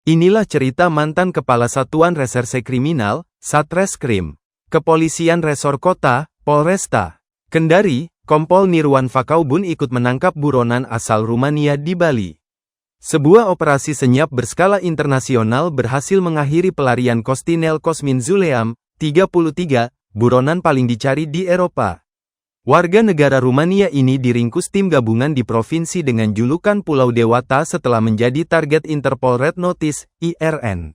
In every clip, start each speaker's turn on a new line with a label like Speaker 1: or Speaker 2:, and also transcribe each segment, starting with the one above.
Speaker 1: Inilah cerita mantan Kepala Satuan Reserse Kriminal, Satreskrim, Kepolisian Resor Kota, Polresta Kendari, Kompol Nirwan Fakaubun ikut menangkap buronan asal Rumania di Bali. Sebuah operasi senyap berskala internasional berhasil mengakhiri pelarian Costinel Cosmin Zuleam, 33, buronan paling dicari di Eropa. Warga negara Rumania ini diringkus tim gabungan di provinsi dengan julukan Pulau Dewata setelah menjadi target Interpol Red Notice, IRN.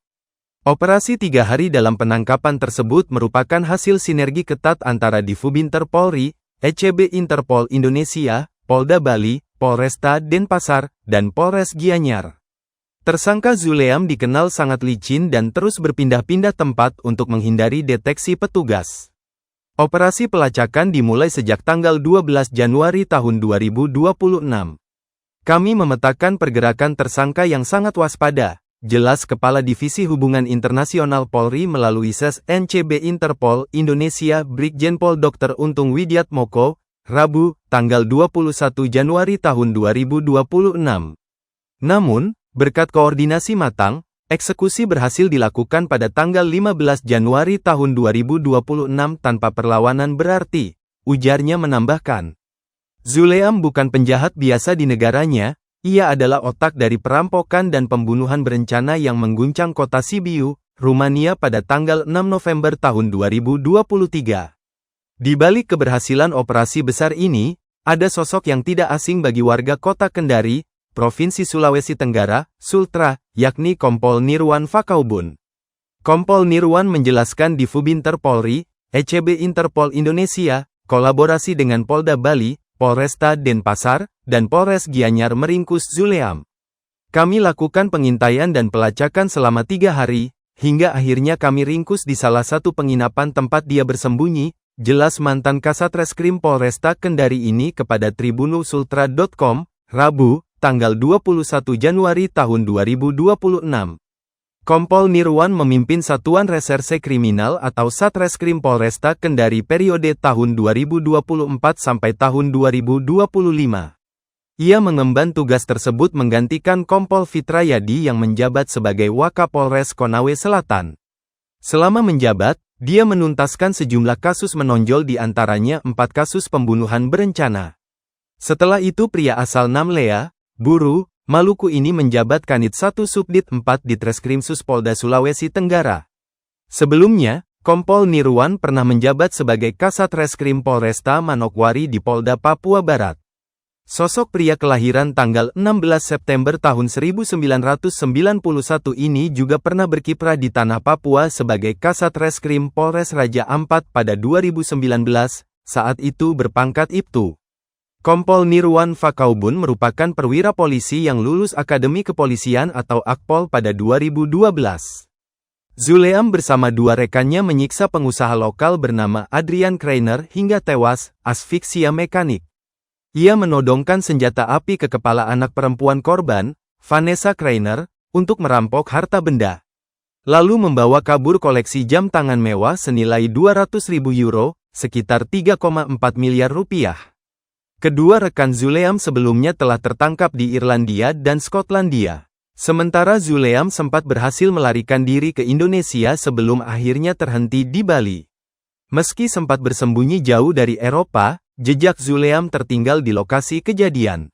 Speaker 1: Operasi 3 hari dalam penangkapan tersebut merupakan hasil sinergi ketat antara Divubinter Polri, ECB Interpol Indonesia, Polda Bali, Polresta Denpasar, dan Polres Gianyar. Tersangka Zuleam dikenal sangat licin dan terus berpindah-pindah tempat untuk menghindari deteksi petugas. Operasi pelacakan dimulai sejak tanggal 12 Januari tahun 2026. Kami memetakan pergerakan tersangka yang sangat waspada, jelas Kepala Divisi Hubungan Internasional Polri melalui SES NCB Interpol Indonesia Brigjen Pol Dr. Untung Widiatmoko, Rabu, tanggal 21 Januari tahun 2026. Namun, berkat koordinasi matang, eksekusi berhasil dilakukan pada tanggal 15 Januari tahun 2026 tanpa perlawanan berarti, ujarnya menambahkan. Zuleam bukan penjahat biasa di negaranya, ia adalah otak dari perampokan dan pembunuhan berencana yang mengguncang kota Sibiu, Rumania pada tanggal 6 November tahun 2023. Di balik keberhasilan operasi besar ini, ada sosok yang tidak asing bagi warga kota Kendari, Provinsi Sulawesi Tenggara, Sultra, yakni Kompol Nirwan Fakaubun. Kompol Nirwan menjelaskan Divubinter Polri, ECB Interpol Indonesia, kolaborasi dengan Polda Bali, Polresta Denpasar, dan Polres Gianyar meringkus Zuleam. Kami lakukan pengintaian dan pelacakan selama 3 hari, hingga akhirnya kami ringkus di salah satu penginapan tempat dia bersembunyi, jelas mantan Kasatreskrim Polresta Kendari ini kepada Tribunulsultra.com, Rabu, tanggal 21 Januari tahun 2026. Kompol Nirwan memimpin Satuan Reserse Kriminal atau Satreskrim Polresta Kendari periode tahun 2024 sampai tahun 2025. Ia mengemban tugas tersebut menggantikan Kompol Fitrayadi yang menjabat sebagai Wakapolres Konawe Selatan. Selama menjabat, dia menuntaskan sejumlah kasus menonjol di antaranya 4 kasus pembunuhan berencana. Setelah itu pria asal Namlea, Buru, Maluku ini menjabat Kanit 1 Subdit 4 di Treskrimsus Polda Sulawesi Tenggara. Sebelumnya, Kompol Nirwan pernah menjabat sebagai Kasatreskrim Polresta Manokwari di Polda Papua Barat. Sosok pria kelahiran tanggal 16 September tahun 1991 ini juga pernah berkiprah di tanah Papua sebagai Kasatreskrim Polres Raja Ampat pada 2019, saat itu berpangkat Ibtu. Kompol Nirwan Fakaubun merupakan perwira polisi yang lulus Akademi Kepolisian atau Akpol pada 2012. Zuleam bersama 2 rekannya menyiksa pengusaha lokal bernama Adrian Kreiner hingga tewas, asfiksia mekanik. Ia menodongkan senjata api ke kepala anak perempuan korban, Vanessa Kreiner, untuk merampok harta benda. Lalu membawa kabur koleksi jam tangan mewah senilai 200.000 euro, sekitar 3,4 miliar rupiah. Kedua rekan Zuleam sebelumnya telah tertangkap di Irlandia dan Skotlandia. Sementara Zuleam sempat berhasil melarikan diri ke Indonesia sebelum akhirnya terhenti di Bali. Meski sempat bersembunyi jauh dari Eropa, jejak Zuleam tertinggal di lokasi kejadian.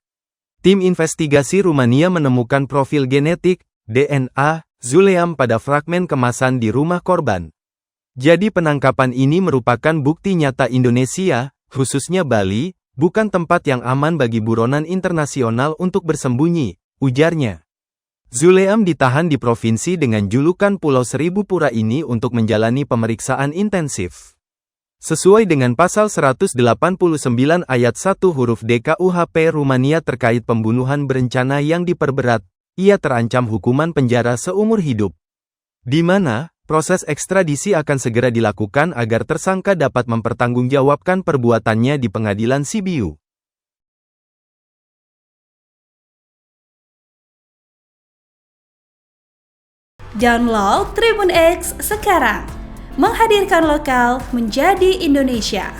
Speaker 1: Tim investigasi Rumania menemukan profil genetik, DNA, Zuleam pada fragmen kemasan di rumah korban. Jadi penangkapan ini merupakan bukti nyata Indonesia, khususnya Bali, bukan tempat yang aman bagi buronan internasional untuk bersembunyi, ujarnya. Zuleam ditahan di provinsi dengan julukan Pulau Seribu Pura ini untuk menjalani pemeriksaan intensif. Sesuai dengan pasal 189 ayat 1 huruf D KUHP Rumania terkait pembunuhan berencana yang diperberat, ia terancam hukuman penjara seumur hidup. Di mana, proses ekstradisi akan segera dilakukan agar tersangka dapat mempertanggungjawabkan perbuatannya di pengadilan Sibiu.
Speaker 2: Download Tribun X sekarang, menghadirkan lokal menjadi Indonesia.